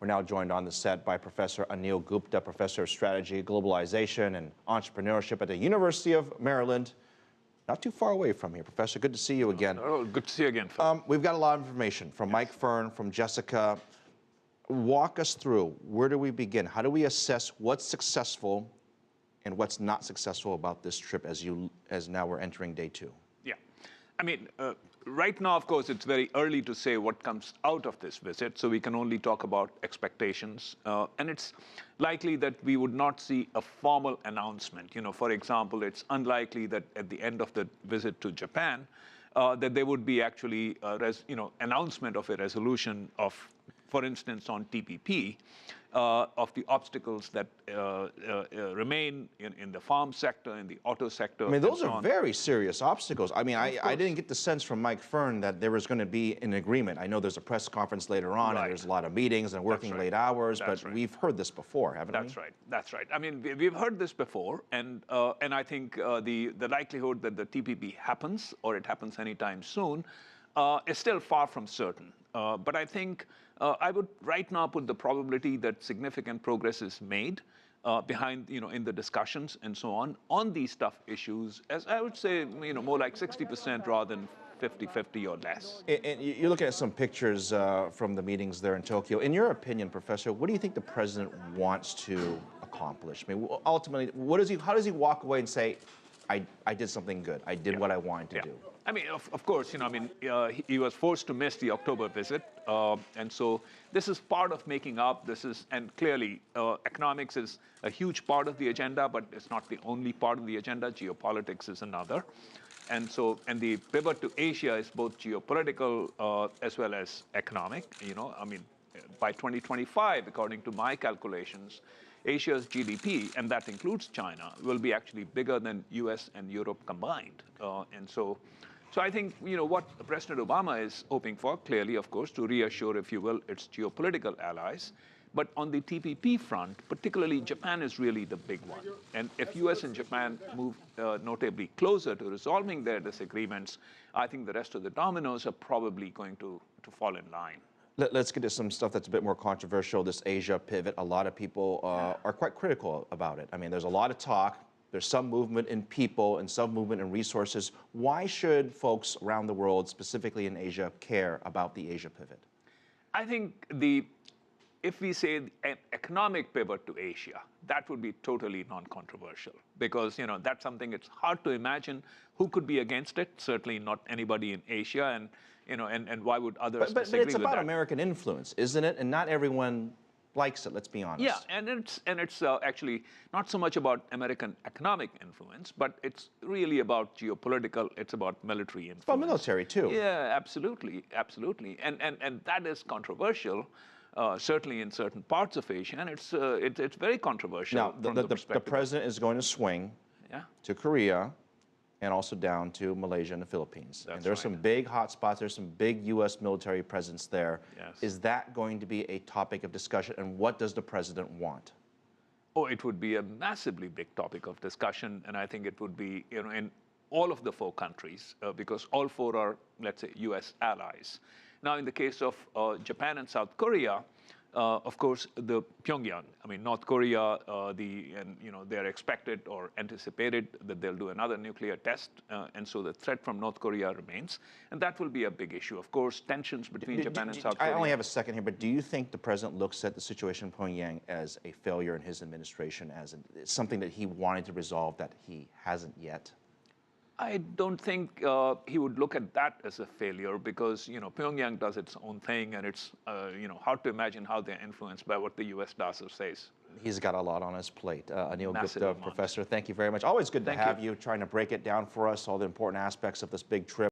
We're now joined on the set by Professor Anil Gupta, Professor of Strategy, Globalization, and Entrepreneurship at the University of Maryland. Not too far away from here, Professor. Good to see you again. Oh, good to see you again, Phil. We've got a lot of information from Mike Fern, from Jessica. Walk us through. Where do we begin? How do we assess what's successful and what's not successful about this trip as now we're entering day 2? Yeah. I mean, right now, of course, it's very early to say what comes out of this visit, so we can only talk about expectations. And it's likely that we would not see a formal announcement. You know, for example, it's unlikely that at the end of the visit to Japan, that there would be actually announcement of a resolution of, for instance, on TPP, of the obstacles that remain in the farm sector, in the auto sector. I mean, those are very serious obstacles. I mean, I didn't get the sense from Mike Fern that there was going to be an agreement. I know there's a press conference later on, and there's a lot of meetings and working late hours, but we've heard this before, haven't we? That's right. That's right. I mean, we've heard this before, and I think the likelihood that the TPP happens, or it happens anytime soon, is still far from certain. But I think I would right now put the probability that significant progress is made behind, in the discussions and so on these tough issues, as I would say, more like 60% rather than 50-50 or less. And you're looking at some pictures from the meetings there in Tokyo. In your opinion, Professor, what do you think the president wants to accomplish? I mean, ultimately, how does he walk away and say, I did something good. I did what I wanted to do. I mean, of course, he was forced to miss the October visit. And so this is part of making up. And clearly, economics is a huge part of the agenda, but it's not the only part of the agenda. Geopolitics is another. And the pivot to Asia is both geopolitical as well as economic. I mean, by 2025, according to my calculations, Asia's GDP, and that includes China, will be actually bigger than US and Europe combined. So I think, what President Obama is hoping for, clearly, of course, to reassure, if you will, its geopolitical allies. But on the TPP front, particularly Japan is really the big one. And if US and Japan move notably closer to resolving their disagreements, I think the rest of the dominoes are probably going to fall in line. Let's get to some stuff that's a bit more controversial, this Asia pivot. A lot of people are quite critical about it. I mean, there's a lot of talk. There's some movement in people and some movement in resources. Why should folks around the world, specifically in Asia, care about the Asia pivot? I think if we say an economic pivot to Asia, that would be totally non-controversial, because that's something it's hard to imagine who could be against it. Certainly not anybody in Asia, and why would others disagree with that? But it's about American influence, isn't it? And not everyone likes it, let's be honest. Yeah, and it's actually not so much about American economic influence, but it's really about geopolitical, it's about military influence. Well, military too. Yeah, absolutely, absolutely. And that is controversial, certainly in certain parts of Asia, and it's very controversial. Now, the president is going to swing to Korea and also down to Malaysia and the Philippines. And there's some big hotspots. There's some big U.S. military presence there. Yes. Is that going to be a topic of discussion? And what does the president want? Oh, it would be a massively big topic of discussion. And I think it would be in all of the 4 countries, because all 4 are, let's say, U.S. allies. Now, in the case of Japan and South Korea, of course, the Pyongyang, I mean, North Korea, they're expected or anticipated that they'll do another nuclear test. And so the threat from North Korea remains. And that will be a big issue. Of course, tensions between Japan and South Korea. I only have a second here, but do you think the president looks at the situation in Pyongyang as a failure in his administration, as something that he wanted to resolve that he hasn't yet? I don't think he would look at that as a failure, because Pyongyang does its own thing, and it's hard to imagine how they're influenced by what the U.S. does or says. He's got a lot on his plate. Anil Gupta, Professor, thank you very much. Always good to have you trying to break it down for us, all the important aspects of this big trip.